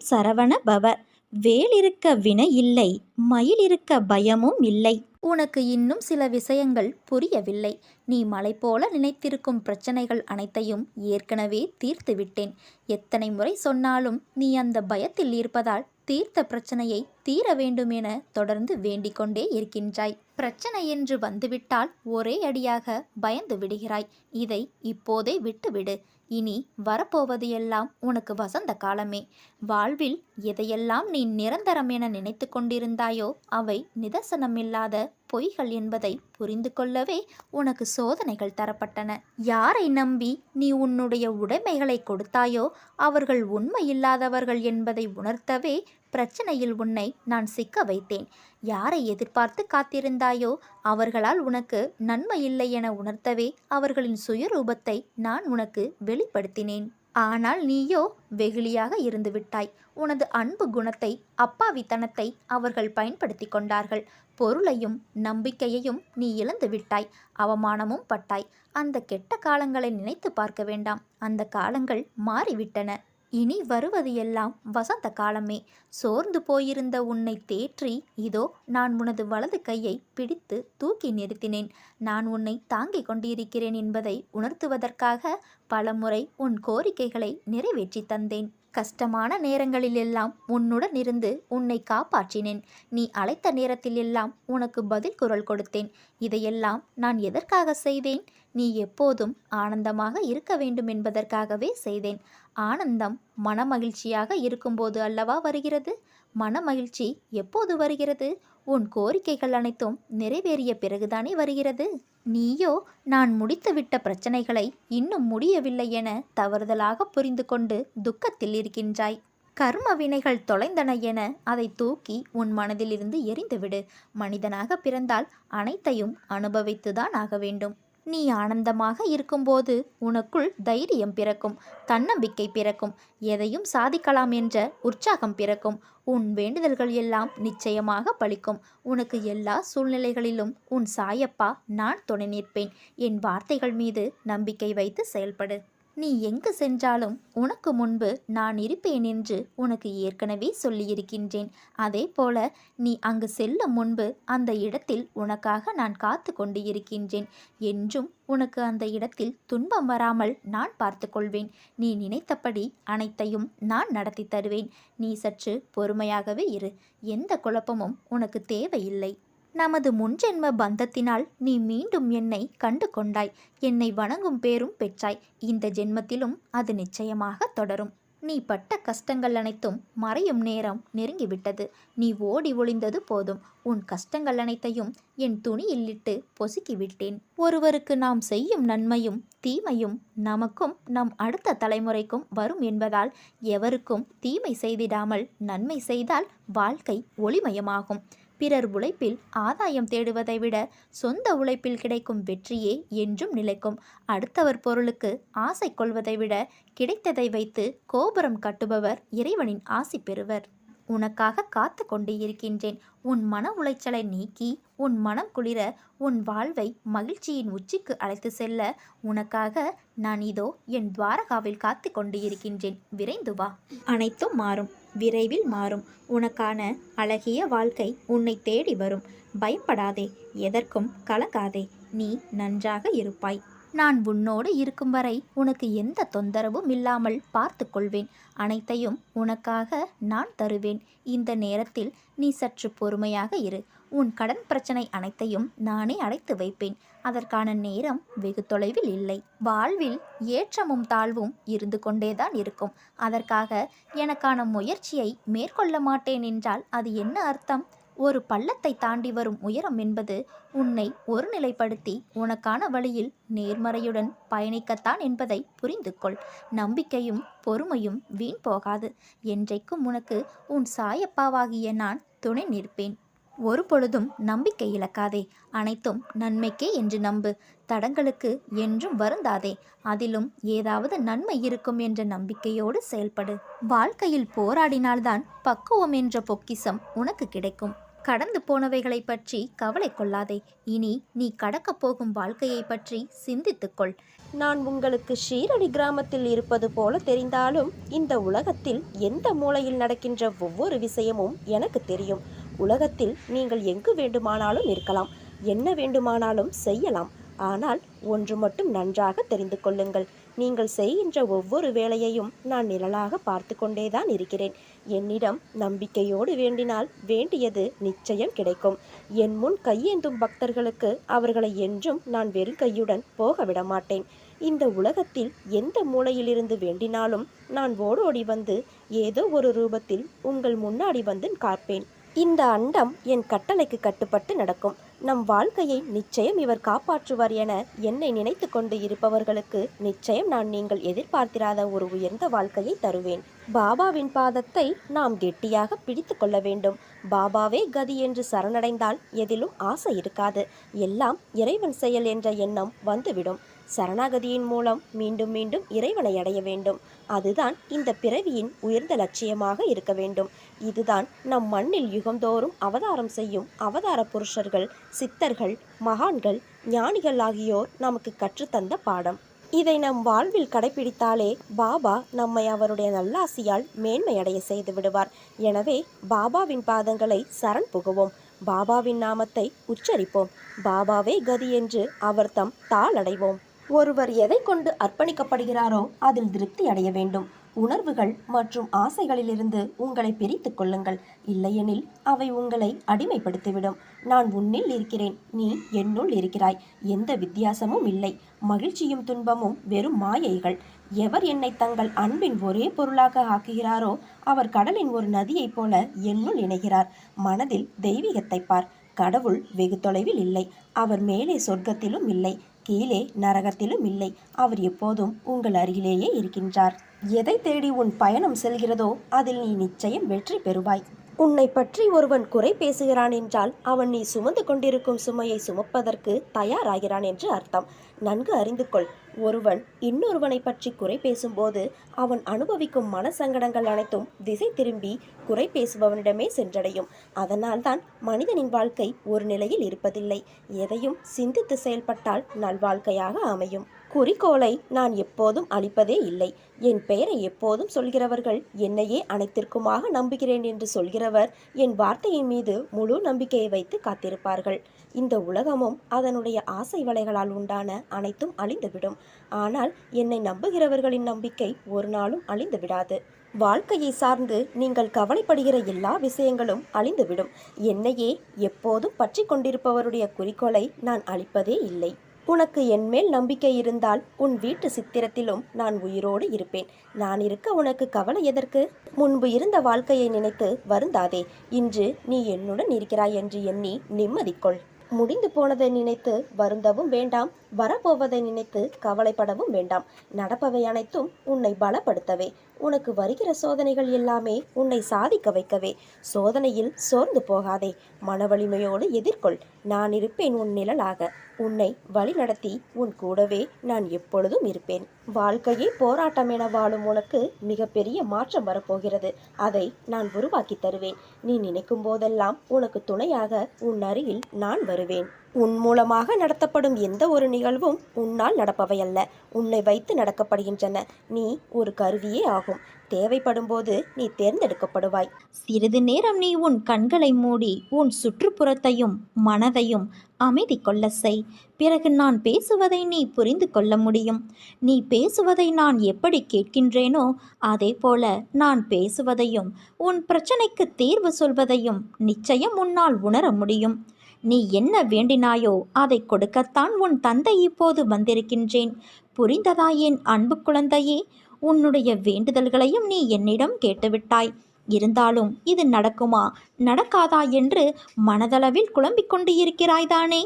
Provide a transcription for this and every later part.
சரவண பவ. வேல் இருக்க வினை இல்லை, மயில் இருக்க பயமும் இல்லை. உனக்கு இன்னும் சில விஷயங்கள் புரியவில்லை. நீ மலை போல நினைத்திருக்கும் பிரச்சனைகள் அனைத்தையும் ஏற்கனவே தீர்த்து விட்டேன். எத்தனை முறை சொன்னாலும் நீ அந்த பயத்தில் இருப்பதால் தீர்த்த பிரச்சனையை தீர வேண்டும் என தொடர்ந்து வேண்டிக் கொண்டே இருக்கின்றாய். பிரச்சனை என்று வந்துவிட்டால் ஒரே அடியாக பயந்து விடுகிறாய். இதை இப்போதே விட்டுவிடு. இனி வரப்போவது எல்லாம் உனக்கு வசந்த காலமே. வாழ்வில் எதையெல்லாம் நீ நிரந்தரம் என நினைத்து கொண்டிருந்தாயோ அவை நிதர்சனமில்லாத பொய்கள் என்பதை புரிந்து கொள்ளவே உனக்கு சோதனைகள் தரப்பட்டன. யாரை நம்பி நீ உன்னுடைய உடைமைகளை கொடுத்தாயோ அவர்கள் உண்மையில்லாதவர்கள் என்பதை உணர்த்தவே பிரச்சனையில் உன்னை நான் சிக்க வைத்தேன். யாரை எதிர்பார்த்து காத்திருந்தாயோ அவர்களால் உனக்கு நன்மை இல்லை என உணர்த்தவே அவர்களின் சுயரூபத்தை நான் உனக்கு வெளிப்படுத்தினேன். ஆனால் நீயோ வெகுளியாக இருந்து விட்டாய். உனது அன்பு குணத்தை, அப்பாவித்தனத்தை அவர்கள் பயன்படுத்தி கொண்டார்கள். பொருளையும் நம்பிக்கையையும் நீ இழந்து விட்டாய். அவமானமும் பட்டாய். அந்த கெட்ட காலங்களை நினைத்து பார்க்க வேண்டாம். அந்த காலங்கள் மாறிவிட்டன. இனி வருவது எல்லாம் வசந்த காலமே. சோர்ந்து போயிருந்த உன்னை தேற்றி இதோ நான் உனது வலது கையை பிடித்து தூக்கி நிறுத்தினேன். நான் உன்னை தாங்கிக் கொண்டிருக்கிறேன் என்பதை உணர்த்துவதற்காக பலமுறை உன் கோரிக்கைகளை நிறைவேற்றி தந்தேன். கஷ்டமான நேரங்களிலெல்லாம் உன்னுடன் இருந்து உன்னை காப்பாற்றினேன். நீ அழைத்த நேரத்திலெல்லாம் உனக்கு பதில் குரல் கொடுத்தேன். இதையெல்லாம் நான் எதற்காக செய்தேன்? நீ எப்போதும் ஆனந்தமாக இருக்க வேண்டும் என்பதற்காகவே செய்தேன். ஆனந்தம் மனமகிழ்ச்சியாக இருக்கும்போது அல்லவா வருகிறது? மனமகிழ்ச்சி எப்போது வருகிறது? உன் கோரிக்கைகள் அனைத்தும் நிறைவேறிய பிறகுதானே வருகிறது. நீயோ நான் முடித்துவிட்ட பிரச்சனைகளை இன்னும் முடியவில்லை என தவறுதலாக புரிந்து கொண்டு துக்கத்தில் இருக்கின்றாய். கர்ம வினைகள் தொலைந்தன என அதை தூக்கி உன் மனதிலிருந்து எறிந்துவிடு. மனிதனாக பிறந்தால் அனைத்தையும் அனுபவித்துதான் ஆக வேண்டும். நீ ஆனந்தமாக இருக்கும்போது உனக்குள் தைரியம் பிறக்கும், தன்னம்பிக்கை பிறக்கும், எதையும் சாதிக்கலாம் என்ற உற்சாகம் பிறக்கும். உன் வேண்டுதல்கள் எல்லாம் நிச்சயமாக பலிக்கும். உனக்கு எல்லா சூழ்நிலைகளிலும் உன் சாயப்பா நான் துணை நிற்பேன். என் வார்த்தைகள் மீது நம்பிக்கை வைத்து செயல்படு. நீ எங்கு சென்றாலும் உனக்கு முன்பு நான் இருப்பேன் என்று உனக்கு ஏற்கனவே சொல்லியிருக்கின்றேன். அதே போல நீ அங்கு செல்லும் முன்பு அந்த இடத்தில் உனக்காக நான் காத்து கொண்டு இருக்கின்றேன். என்றும் உனக்கு அந்த இடத்தில் துன்பம் வராமல் நான் பார்த்து கொள்வேன். நீ நினைத்தபடி அனைத்தையும் நான் நடத்தி தருவேன். நீ சற்று பொறுமையாகவே இரு. எந்த குழப்பமும் உனக்கு தேவையில்லை. நமது முன்ஜென்ம பந்தத்தினால் நீ மீண்டும் என்னை கண்டு கொண்டாய். என்னை வணங்கும் பேரும் பெற்றாய். இந்த ஜென்மத்திலும் அது நிச்சயமாக தொடரும். நீ பட்ட கஷ்டங்கள் அனைத்தும் மறையும் நேரம் நெருங்கிவிட்டது. நீ ஓடி ஒளிந்தது போதும். உன் கஷ்டங்கள் அனைத்தையும் என் துணியில் இட்டு பொசுக்கிவிட்டேன். ஒருவருக்கு நாம் செய்யும் நன்மையும் தீமையும் நமக்கும் நம் அடுத்த தலைமுறைக்கும் வரும் என்பதால் எவருக்கும் தீமை செய்திடாமல் நன்மை செய்தால் வாழ்க்கை ஒளிமயமாகும். பிறர் உழைப்பில் ஆதாயம் தேடுவதை விட சொந்த உழைப்பில் கிடைக்கும் வெற்றியே என்றும் நிலைக்கும். அடுத்தவர் பொருளுக்கு ஆசை கொள்வதை விட கிடைத்ததை வைத்து கோபுரம் கட்டுபவர் இறைவனின் ஆசி பெறுவர். உனக்காக காத்து கொண்டு இருக்கின்றேன். உன் மன உளைச்சலை நீக்கி உன் மனம் குளிர உன் வாழ்வை மகிழ்ச்சியின் உச்சிக்கு அழைத்து செல்ல உனக்காக நான் இதோ என் துவாரகாவில் காத்து கொண்டு இருக்கின்றேன். விரைந்து வா. அனைத்தும் மாறும், விரைவில் மாறும். உனக்கான அழகிய வாழ்க்கை உன்னை தேடி வரும். பயப்படாதே, எதற்கும் கலங்காதே. நீ நன்றாக இருப்பாய். நான் உன்னோடு இருக்கும் வரை உனக்கு எந்த தொந்தரவும் இல்லாமல் பார்த்து கொள்வேன். அனைத்தையும் உனக்காக நான் தருவேன். இந்த நேரத்தில் நீ சற்று பொறுமையாக இரு. உன் கடன் பிரச்சனை அனைத்தையும் நானே அடைத்து வைப்பேன். அதற்கான நேரம் வெகு தொலைவில் இல்லை. வாழ்வில் ஏற்றமும் தாழ்வும் இருந்து கொண்டேதான் இருக்கும். அதற்காக எனக்கான முயற்சியை மேற்கொள்ள மாட்டேன் என்றால் அது என்ன அர்த்தம்? ஒரு பள்ளத்தை தாண்டி வரும் உயரம் என்பது உன்னை ஒருநிலைப்படுத்தி உனக்கான வழியில் நேர்மறையுடன் பயணிக்கத்தான் என்பதை புரிந்து கொள். நம்பிக்கையும் பொறுமையும் வீண் போகாது. என்றைக்கும் உனக்கு உன் சாயப்பாவாகிய நான் துணை நிற்பேன். ஒரு பொழுதும் நம்பிக்கை இழக்காதே. அனைத்தும் நன்மைக்கே என்று நம்பு. தடங்களுக்கு என்றும் வருந்தாதே. அதிலும் ஏதாவது நன்மை இருக்கும் என்ற நம்பிக்கையோடு செயல்படு. வாழ்க்கையில் போராடினால்தான் பக்குவம் என்ற பொக்கிஷம் உனக்கு கிடைக்கும். கடந்து போனவைகளை பற்றி கவலை கொள்ளாதே. இனி நீ கடக்கப் போகும் வாழ்க்கையை பற்றி சிந்தித்துக்கொள். நான் உங்களுக்கு ஷீரடி கிராமத்தில் இருப்பது போல தெரிந்தாலும் இந்த உலகத்தில் எந்த மூலையில் நடக்கின்ற ஒவ்வொரு விஷயமும் எனக்கு தெரியும். உலகத்தில் நீங்கள் எங்கு வேண்டுமானாலும் இருக்கலாம், என்ன வேண்டுமானாலும் செய்யலாம். ஆனால் ஒன்று மட்டும் நன்றாக தெரிந்து கொள்ளுங்கள், நீங்கள் செய்கின்ற ஒவ்வொரு வேலையையும் நான் நிழலாக பார்த்து கொண்டேதான் இருக்கிறேன். என்னிடம் நம்பிக்கையோடு வேண்டினால் வேண்டியது நிச்சயம் கிடைக்கும். என் முன் கையேந்தும் பக்தர்களுக்கு அவர்களை என்றும் நான் வெறும் கையுடன் போக விட மாட்டேன். இந்த உலகத்தில் எந்த மூலையிலிருந்து வேண்டினாலும் நான் ஓடோடி வந்து ஏதோ ஒரு ரூபத்தில் உங்கள் முன்னாடி வந்து காப்பேன். இந்த அண்டம் என் கட்டளைக்கு கட்டுப்பட்டு நடக்கும். நம் வாழ்க்கையை நிச்சயம் இவர் காப்பாற்றுவார் என என்னை நினைத்து கொண்டு இருப்பவர்களுக்கு நிச்சயம் நான் நீங்கள் எதிர்பார்த்திராத ஒரு உயர்ந்த வாழ்க்கையை தருவேன். பாபாவின் பாதத்தை நாம் கெட்டியாக பிடித்து கொள்ள வேண்டும். பாபாவே கதி என்று சரணடைந்தால் எதிலும் ஆசை இருக்காது. எல்லாம் இறைவன் செயல் என்ற எண்ணம் வந்துவிடும். சரணாகதியின் மூலம் மீண்டும் மீண்டும் இறைவனை அடைய வேண்டும். அதுதான் இந்த பிறவியின் உயர்ந்த லட்சியமாக இருக்க வேண்டும். இதுதான் நம் மண்ணில் யுகந்தோறும் அவதாரம் செய்யும் அவதார புருஷர்கள், சித்தர்கள், மகான்கள், ஞானிகள் ஆகியோர் நமக்கு கற்றுத்தந்த பாடம். இதை நம் வாழ்வில் கடைபிடித்தாலே பாபா நம்மை அவருடைய நல்லாசியால் மேன்மையடைய செய்து விடுவார். எனவே பாபாவின் பாதங்களை சரண் புகுவோம். பாபாவின் நாமத்தை உச்சரிப்போம். பாபாவே கதி என்று அவர் தம் தாளடைவோம். ஒருவர் எதை கொண்டு அர்ப்பணிக்கப்படுகிறாரோ அதில் திருப்தி அடைய வேண்டும். உணர்வுகள் மற்றும் ஆசைகளிலிருந்து உங்களை பிரித்து கொள்ளுங்கள். இல்லையெனில் அவை உங்களை அடிமைப்படுத்திவிடும். நான் உன்னில் இருக்கிறேன், நீ என்னுள் இருக்கிறாய். எந்த வித்தியாசமும் இல்லை. மகிழ்ச்சியும் துன்பமும் வெறும் மாயைகள். எவர் என்னை தங்கள் அன்பின் ஒரே பொருளாக ஆக்குகிறாரோ அவர் கடலின் ஒரு நதியைப் போல என்னுள் இணைகிறார். மனதில் தெய்வீகத்தை பார். கடவுள் வெகு தொலைவில் இல்லை. அவர் மேலே சொர்க்கத்திலும் இல்லை, கீழே நரகத்திலும் இல்லை. அவர் எப்போதும் உங்கள் அருகிலேயே இருக்கின்றார். எதை தேடி உன் பயணம் செல்கிறதோ அதில் நீ நிச்சயம் வெற்றி பெறுவாய். உன்னை பற்றி ஒருவன் குறை பேசுகிறான் என்றால் அவன் நீ சுமந்து கொண்டிருக்கும் சுமையை சுமப்பதற்கு தயாராகிறான் என்று அர்த்தம். நன்கு அறிந்து கொள். ஒருவன் இன்னொருவனை பற்றி குறை பேசும்போது அவன் அனுபவிக்கும் மனசங்கடங்கள் அனைத்தும் திசை திரும்பி குறை பேசுபவனிடமே சென்றடையும். அதனால்தான் மனிதனின் வாழ்க்கை ஒரு நிலையில் இருப்பதில்லை. எதையும் சிந்தித்து செயல்பட்டால் நல்வாழ்க்கையாக அமையும். குறிக்கோளை நான் எப்போதும் அளிப்பதே இல்லை. என் பெயரை எப்போதும் சொல்கிறவர்கள் என்னையே அனைத்திற்குமாக நம்புகிறேன் என்று சொல்கிறவர் என் வார்த்தையின் மீது முழு நம்பிக்கையை வைத்து காத்திருப்பார்கள். இந்த உலகமும் அதனுடைய ஆசை வலைகளால் உண்டான அனைத்தும் அழிந்துவிடும். ஆனால் என்னை நம்புகிறவர்களின் நம்பிக்கை ஒரு நாளும் அழிந்து விடாது. வாழ்க்கையை சார்ந்து நீங்கள் கவலைப்படுகிற எல்லா விஷயங்களும் அழிந்துவிடும். என்னையே எப்போதும் பற்றி கொண்டிருப்பவருடைய குறிக்கோளை நான் அளிப்பதே இல்லை. உனக்கு என்மேல் நம்பிக்கை இருந்தால் உன் வீட்டு சித்திரத்திலும் நான் உயிரோடு இருப்பேன். நான் இருக்க உனக்கு கவலை எதற்கு? முன்பு இருந்த வாழ்க்கையை நினைத்து வருந்தாதே. இன்று நீ என்னுடன் இருக்கிறாய் என்று எண்ணி நிம்மதிக்கொள். முடிந்து போனதை நினைத்து வருந்தவும் வேண்டாம், வரப்போவதை நினைத்து கவலைப்படவும் வேண்டாம். நடப்பவை அனைத்தும் உன்னை பலப்படுத்தவே. உனக்கு வருகிற சோதனைகள் எல்லாமே உன்னை சாதிக்க வைக்கவே. சோதனையில் சோர்ந்து போகாதே. மன வலிமையோடு எதிர்கொள். நான் இருப்பேன் உன் நிழலாக. உன்னை வழி நடத்தி உன் கூடவே நான் எப்பொழுதும் இருப்பேன். வாழ்க்கையே போராட்டம் என வாழும் உனக்கு மிகப்பெரிய மாற்றம் வரப்போகிறது. அதை நான் உருவாக்கி தருவேன். நீ நினைக்கும் போதெல்லாம் உனக்கு துணையாக உன் அருகில் நான் வருவேன். உன் மூலமாக நடத்தப்படும் எந்த ஒரு நிகழ்வும் உன்னால் நடப்பவையல்ல, உன்னை வைத்து நடக்கப்படுகின்றன. நீ ஒரு கருவியே ஆகும். தேவைப்படும் போது நீ தேர்ந்தெடுக்கப்படுவாய். சிறிது நேரம் நீ உன் கண்களை மூடி உன் சுற்றுப்புறத்தையும் மனதையும் அமைதி கொள்ள செய். பிறகு நான் பேசுவதை நீ புரிந்து கொள்ள முடியும். நீ பேசுவதை நான் எப்படி கேட்கின்றேனோ அதே போல நான் பேசுவதையும் உன் பிரச்சனைக்கு தீர்வு சொல்வதையும் நிச்சயம் உன்னால் உணர முடியும். நீ என்ன வேண்டினாயோ அதை கொடுக்கத்தான் உன் தந்தை இப்போது வந்திருக்கின்றேன். புரிந்ததா என் அன்பு குழந்தையே? உன்னுடைய வேண்டுதல்களையும் நீ என்னிடம் கேட்டுவிட்டாய். இருந்தாலும் இது நடக்குமா நடக்காதா என்று மனதளவில் குழம்பிக் கொண்டு இருக்கிறாய்தானே?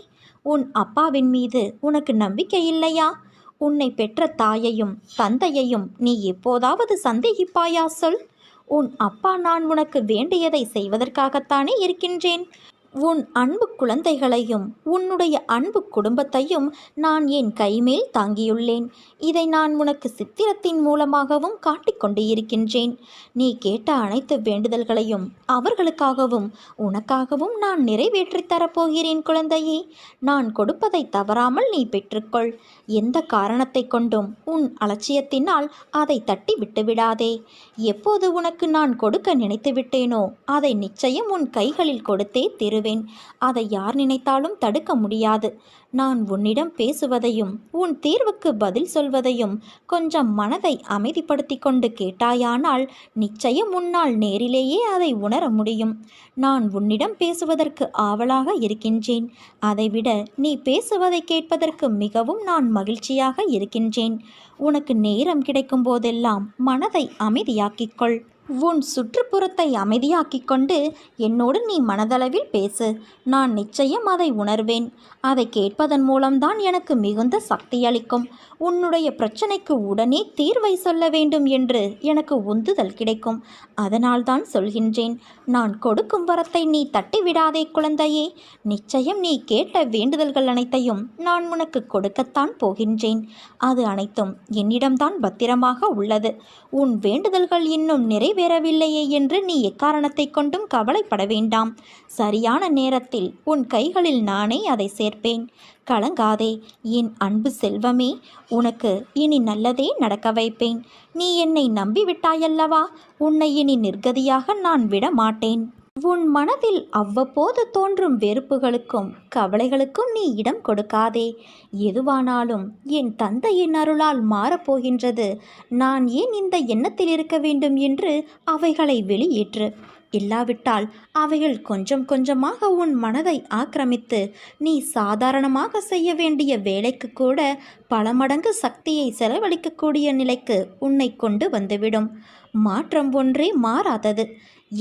உன் அப்பாவின் மீது உனக்கு நம்பிக்கை இல்லையா? உன்னை பெற்ற தாயையும் தந்தையையும் நீ எப்போதாவது சந்தேகிப்பாயா? சொல். உன் அப்பா நான் உனக்கு வேண்டியதை செய்வதற்காகத்தானே இருக்கின்றேன். உன் அன்பு குழந்தைகளையும் உன்னுடைய அன்பு குடும்பத்தையும் நான் என் கைமேல் தாங்கியுள்ளேன். இதை நான் உனக்கு சித்திரத்தின் மூலமாகவும் காட்டிக்கொண்டு இருக்கின்றேன். நீ கேட்ட அனைத்து வேண்டுதல்களையும் அவர்களுக்காகவும் உனக்காகவும் நான் நிறைவேற்றித் தரப்போகிறேன் குழந்தையே. நான் கொடுப்பதை தவறாமல் நீ பெற்றுக்கொள். எந்த காரணத்தை கொண்டும் உன் அலட்சியத்தினால் அதை தட்டி விட்டுவிடாதே. எப்போது உனக்கு நான் கொடுக்க நினைத்து விட்டேனோ அதை நிச்சயம் உன் கைகளில் கொடுத்தே தீருவேன். அதை யார் நினைத்தாலும் தடுக்க முடியாது. நான் உன்னிடம் பேசுவதையும் உன் தீர்வுக்கு பதில் சொல்வதையும் கொஞ்சம் மனதை அமைதிப்படுத்தி கொண்டு கேட்டாயானால் நிச்சயம் உன்னால் நேரிலேயே அதை உணர முடியும். நான் உன்னிடம் பேசுவதற்கு ஆவலாக இருக்கின்றேன். அதைவிட நீ பேசுவதை கேட்பதற்கு மிகவும் நான் மகிழ்ச்சியாக இருக்கின்றேன். உனக்கு நேரம் கிடைக்கும் போதெல்லாம் மனதை அமைதியாக்கிக்கொள். உன் சுற்றுப்புறத்தை அமைதியாக்கிக் கொண்டு என்னோடு நீ மனதளவில் பேசு. நான் நிச்சயம் அதை உணர்வேன். அதை கேட்பதன் மூலம்தான் எனக்கு மிகுந்த சக்தி அளிக்கும். உன்னுடைய பிரச்சனைக்கு உடனே தீர்வை சொல்ல வேண்டும் என்று எனக்கு உந்துதல் கிடைக்கும். அதனால்தான் சொல்கின்றேன். நான் கொடுக்கும் வரத்தை நீ தட்டிவிடாதே குழந்தையே. நிச்சயம் நீ கேட்ட வேண்டுதல்கள் அனைத்தையும் நான் உனக்கு கொடுக்கத்தான் போகின்றேன். அது அனைத்தும் என்னிடம்தான் பத்திரமாக உள்ளது. உன் வேண்டுதல்கள் இன்னும் நிறைவேறவில்லையே என்று நீ எக்காரணத்தை கொண்டும் கவலைப்பட வேண்டாம். சரியான நேரத்தில் உன் கைகளில் நானே அதை சேர்ப்பேன். கலங்காதே என் அன்பு செல்வமே. உனக்கு இனி நல்லதே நடக்க வைப்பேன். நீ என்னை நம்பிவிட்டாயல்லவா? உன்னை இனி நிர்கதியாக நான் விட மாட்டேன். உன் மனதில் அவ்வப்போது தோன்றும் வெறுப்புகளுக்கும் கவலைகளுக்கும் நீ இடம் கொடுக்காதே. எதுவானாலும் என் தந்தையின் அருளால் மாறப்போகின்றது. நான் ஏன் இந்த எண்ணத்தில் இருக்க வேண்டும் என்று அவைகளை வெளியேற்று. இல்லாவிட்டால் அவைகள் கொஞ்சம் கொஞ்சமாக உன் மனதை ஆக்கிரமித்து நீ சாதாரணமாக செய்ய வேண்டிய வேலைக்கு கூட பல மடங்கு சக்தியை செலவழிக்கக்கூடிய நிலைக்கு உன்னை கொண்டு வந்துவிடும். மாற்றம் ஒன்றே மாறாதது.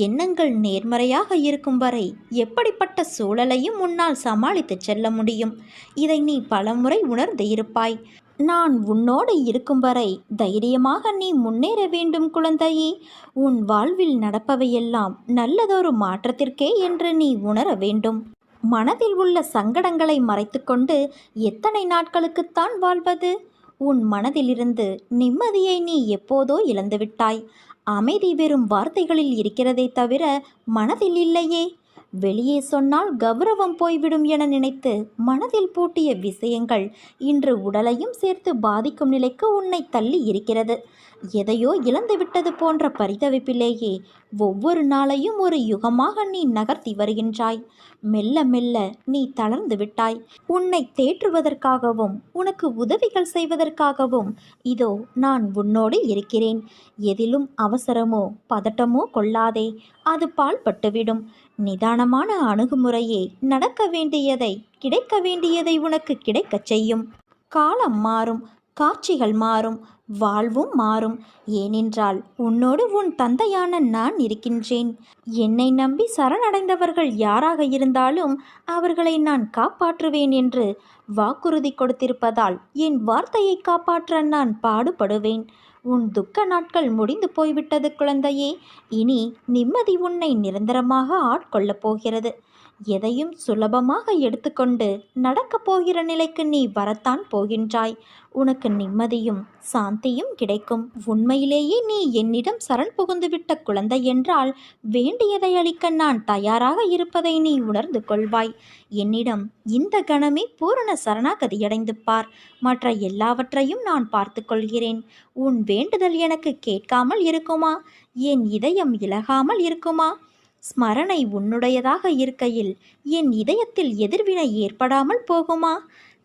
எண்ணங்கள் நேர்மறையாக இருக்கும் வரை எப்படிப்பட்ட சூழலையும் உன்னால் சமாளித்து செல்ல முடியும். இதை நீ பலமுறை உணர்ந்து இருப்பாய். நான் உன்னோடு இருக்கும் வரை தைரியமாக நீ முன்னேற வேண்டும் குழந்தையே. உன் வாழ்வில் நடப்பவையெல்லாம் நல்லதொரு மாற்றத்திற்கே என்று நீ உணர வேண்டும். மனதில் உள்ள சங்கடங்களை மறைத்துக்கொண்டு எத்தனை நாட்களுக்குத்தான் வாழ்வது? உன் மனதிலிருந்து நிம்மதியை நீ எப்போதோ இழந்துவிட்டாய். அமைதி வெறும் வார்த்தைகளில் இருக்கிறதே தவிர மனதில் இல்லையே. வெளியே சொன்னால் கௌரவம் போய்விடும் என நினைத்து மனதில் பூட்டிய விஷயங்கள் இன்று உடலையும் சேர்த்து பாதிக்கும் நிலைக்கு உன்னை தள்ளி இருக்கிறது. எதையோ இழந்துவிட்டது போன்ற பரிதவிப்பிலேயே ஒவ்வொரு நாளையும் ஒரு யுகமாக நீ நகர்த்தி வருகின்றாய். மெல்ல மெல்ல நீ தளர்ந்து விட்டாய். உன்னை தேற்றுவதற்காகவும் உனக்கு உதவிகள் செய்வதற்காகவும் இதோ நான் உன்னோடு இருக்கிறேன். எதிலும் அவசரமோ பதட்டமோ கொள்ளாதே. அது பாழ்பட்டுவிடும். நிதானமான அணுகுமுறையே நடக்க வேண்டியதை கிடைக்க வேண்டியதை உனக்கு கிடைக்கச் செய்யும். காலம் மாறும், காட்சிகள் மாறும், வாழ்வும் மாறும். ஏனென்றால் உன்னோடு உன் தந்தையான நான் இருக்கின்றேன். என்னை நம்பி சரணடைந்தவர்கள் யாராக இருந்தாலும் அவர்களை நான் காப்பாற்றுவேன் என்று வாக்குறுதி கொடுத்திருப்பதால் என் வார்த்தையை காப்பாற்ற நான் பாடுபடுவேன். உன் துக்க நாட்கள் முடிந்து போய்விட்டது குழந்தையே. இனி நிம்மதி உன்னை நிரந்தரமாக ஆட்கொள்ளப் போகிறது. எதையும் சுலபமாக எடுத்துக்கொண்டு நடக்கப் போகிற நிலைக்கு நீ வரத்தான் போகின்றாய். உனக்கு நிம்மதியும் சாந்தியும் கிடைக்கும். உண்மையிலேயே நீ என்னிடம் சரண் புகுந்துவிட்ட குழந்தை என்றால் வேண்டியதை அளிக்க நான் தயாராக இருப்பதை நீ உணர்ந்து கொள்வாய். என்னிடம் இந்த கணமே பூரண சரணாகதியடைந்து பார். மற்ற எல்லாவற்றையும் நான் பார்த்து கொள்கிறேன். உன் வேண்டுதல் எனக்கு கேட்காமல் இருக்குமா? என் இதயம் இலகாமல் இருக்குமா? ஸ்மரணை உன்னுடையதாக இருக்கையில் என் இதயத்தில் எதிர்வினை ஏற்படாமல் போகுமா?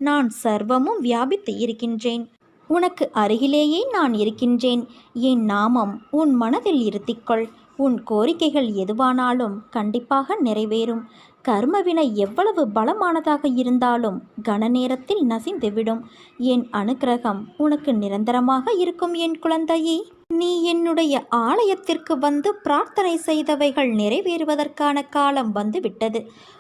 நான் சர்வமும் வியாபித்து இருக்கின்றேன். உனக்கு அருகிலேயே நான் இருக்கின்றேன். என் நாமம் உன் மனதில் இருத்திக்கொள். உன் கோரிக்கைகள் எதுவானாலும் கண்டிப்பாக நிறைவேறும். கர்மவினை எவ்வளவு பலமானதாக இருந்தாலும் கன நேரத்தில் நசிந்துவிடும். என் அனுக்கிரகம் உனக்கு நிரந்தரமாக இருக்கும் என் குழந்தையே. நீ என்னுடைய ஆலயத்திற்கு வந்து பிரார்த்தனை செய்தவைகள் நிறைவேறுவதற்கான காலம் வந்துவிட்டது.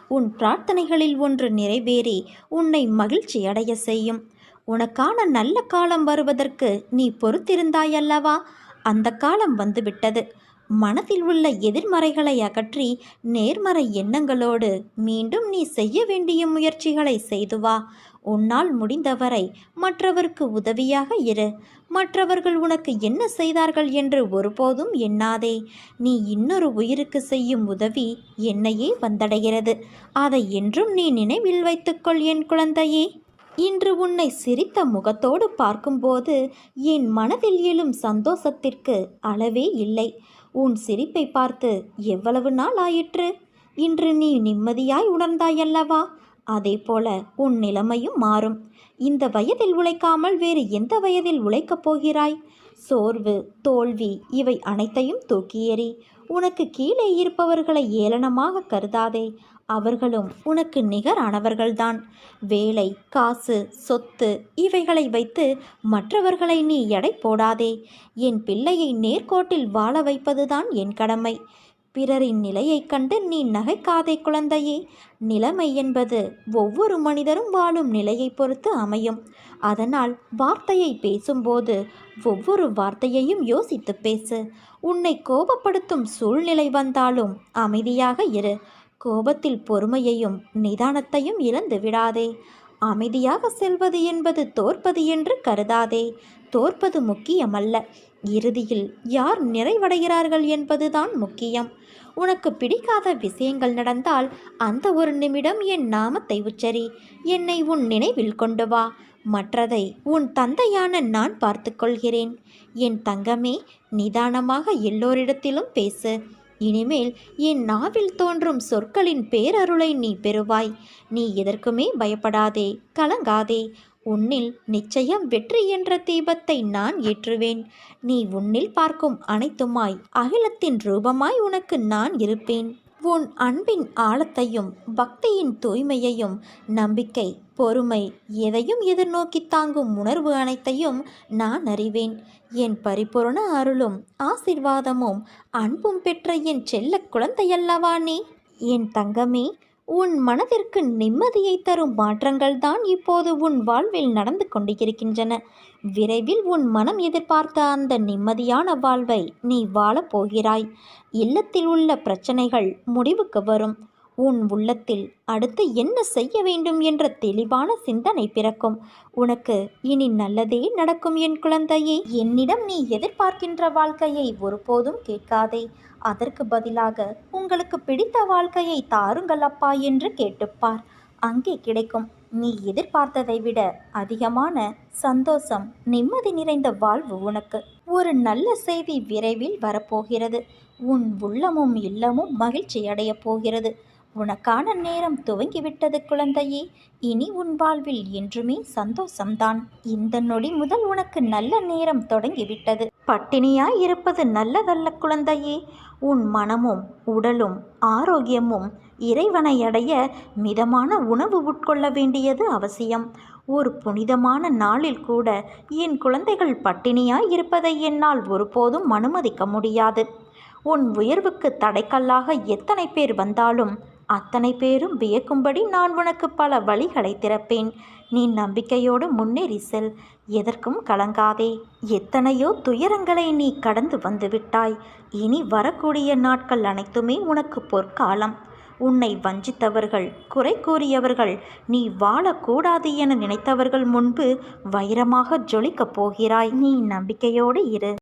உன் பிரார்த்தனைகளில் ஒன்று நிறைவேறி உன்னை மகிழ்ச்சி அடைய செய்யும். உனக்கான நல்ல காலம் வருவதற்கு நீ பொறுத்திருந்தாயல்லவா? அந்த காலம் வந்துவிட்டது. மனதில் உள்ள எதிர்மறைகளை அகற்றி நேர்மறை எண்ணங்களோடு மீண்டும் நீ செய்ய வேண்டிய முயற்சிகளை செய்து வா. உன்னால் முடிந்தவரை மற்றவருக்கு உதவியாக இரு. மற்றவர்கள் உனக்கு என்ன செய்தார்கள் என்று ஒருபோதும் எண்ணாதே. நீ இன்னொரு உயிருக்கு செய்யும் உதவி என்னையே வந்தடைகிறது. அதை என்றும் நீ நினைவில் வைத்துக்கொள் என் குழந்தையே. இன்று உன்னை சிரித்த முகத்தோடு பார்க்கும்போது என் மனதில் எழும் சந்தோஷத்திற்கு அளவே இல்லை. உன் சிரிப்பை பார்த்து எவ்வளவு நாள் ஆயிற்று? இன்று நீ நிம்மதியாய் உணர்ந்தாயல்லவா? அதேபோல உன் நிலைமையும் மாறும். இந்த வயதில் உழைக்காமல் வேறு எந்த வயதில் உழைக்கப் போகிறாய்? சோர்வு, தோல்வி இவை அனைத்தையும் தூக்கி எறி. உனக்கு கீழே இருப்பவர்களை ஏளனமாக கருதாதே. அவர்களும் உனக்கு நிகரானவர்கள்தான். வேலை, காசு, சொத்து இவைகளை வைத்து மற்றவர்களை நீ எடை போடாதே. என் பிள்ளையை நேர்கோட்டில் வாழ வைப்பதுதான் என் கடமை. பிறரின் நிலையைக் கண்டு நீ நகைக்காதே குழந்தையே. நிலைமை என்பது ஒவ்வொரு மனிதரும் வாழும் நிலையை பொறுத்து அமையும். அதனால் வார்த்தையை பேசும்போது ஒவ்வொரு வார்த்தையையும் யோசித்து பேசு. உன்னை கோபப்படுத்தும் சூழ்நிலை வந்தாலும் அமைதியாக இரு. கோபத்தில் பொறுமையையும் நிதானத்தையும் இழந்து விடாதே. அமைதியாக செல்வது என்பது தோற்பது என்று கருதாதே. தோற்பது முக்கியமல்ல, இறுதியில் யார் நிறைவடைகிறார்கள் என்பதுதான் முக்கியம். உனக்கு பிடிக்காத விஷயங்கள் நடந்தால் அந்த ஒரு நிமிடம் என் நாமத்தை உச்சரி. என்னை உன் நினைவில் கொண்டு வா. மற்றதை உன் தந்தையான நான் பார்த்து கொள்கிறேன். என் தங்கமே, நிதானமாக எல்லோரிடத்திலும் பேசு. இனிமேல் என் நாவில் தோன்றும் சொற்களின் பேரருளை நீ பெறுவாய். நீ எதற்குமே பயப்படாதே, கலங்காதே. உன்னில் நிச்சயம் வெற்றி என்ற தீபத்தை நான் ஏற்றுவேன். நீ உன்னில் பார்க்கும் அனைத்துமாய் அகிலத்தின் ரூபமாய் உனக்கு நான் இருப்பேன். உன் அன்பின் ஆழத்தையும் பக்தியின் தூய்மையையும் நம்பிக்கை, பொறுமை எதையும் எதிர்நோக்கி தாங்கும் உணர்வு அனைத்தையும் நான் அறிவேன். என் பரிபூரண அருளும் ஆசிர்வாதமும் அன்பும் பெற்ற என் செல்ல குழந்தையல்லவா நீ? என் தங்கமே, உன் மனதிற்கு நிம்மதியை தரும் மாற்றங்கள் தான் இப்போது உன் வாழ்வில் நடந்து கொண்டிருக்கின்றன. விரைவில் உன் மனம் எதிர்பார்த்த அந்த நிம்மதியான வாழ்வை நீ வாழப் போகிறாய். இல்லத்தில் உள்ள பிரச்சனைகள் முடிவுக்கு வரும். உன் உள்ளத்தில் அடுத்து என்ன செய்ய வேண்டும் என்ற தெளிவான சிந்தனை பிறக்கும். உனக்கு இனி நல்லதே நடக்கும் என் குழந்தையே. என்னிடம் நீ எதிர்பார்க்கின்ற வாழ்க்கையை ஒருபோதும் கேட்காதே. அதற்கு பதிலாக உங்களுக்கு பிடித்த வாழ்க்கையை தாருங்கள் அப்பா என்று கேட்டுப்பார். அங்கே கிடைக்கும் நீ எதிர்பார்த்ததை விட அதிகமான சந்தோஷம், நிம்மதி நிறைந்த வாழ்வு உனக்கு. ஒரு நல்ல செய்தி விரைவில் வரப்போகிறது. உன் உள்ளமும் இல்லமும் மகிழ்ச்சி அடையப் போகிறது. உனக்கான நேரம் துவங்கிவிட்டது குழந்தையே. இனி உன் வாழ்வில் என்றுமே சந்தோஷம்தான். இந்த நொடி முதல் உனக்கு நல்ல நேரம் தொடங்கிவிட்டது. பட்டினியாய் இருப்பது நல்லதல்ல குழந்தையே. உன் மனமும் உடலும் ஆரோக்கியமும் இறைவனை அடைய மிதமான உணவு உட்கொள்ள வேண்டியது அவசியம். ஒரு புனிதமான நாளில் கூட என் குழந்தைகள் பட்டினியாய் இருப்பதை என்னால் ஒருபோதும் அனுமதிக்க முடியாது. உன் உயர்வுக்கு தடைக்கல்லாக எத்தனை பேர் வந்தாலும் அத்தனை பேரும் வியக்கும்படி நான் உனக்கு பல வழிகளை திறப்பேன். நீ நம்பிக்கையோடு முன்னேறி செல். எதற்கும் கலங்காதே. எத்தனையோ துயரங்களை நீ கடந்து வந்துவிட்டாய். இனி வரக்கூடிய நாட்கள் அனைத்துமே உனக்கு பொற்காலம். உன்னை வஞ்சித்தவர்கள், குறை கூறியவர்கள், நீ வாழக்கூடாது என நினைத்தவர்கள் முன்பு வைரமாக ஜொலிக்கப் போகிறாய். நீ நம்பிக்கையோடு இரு.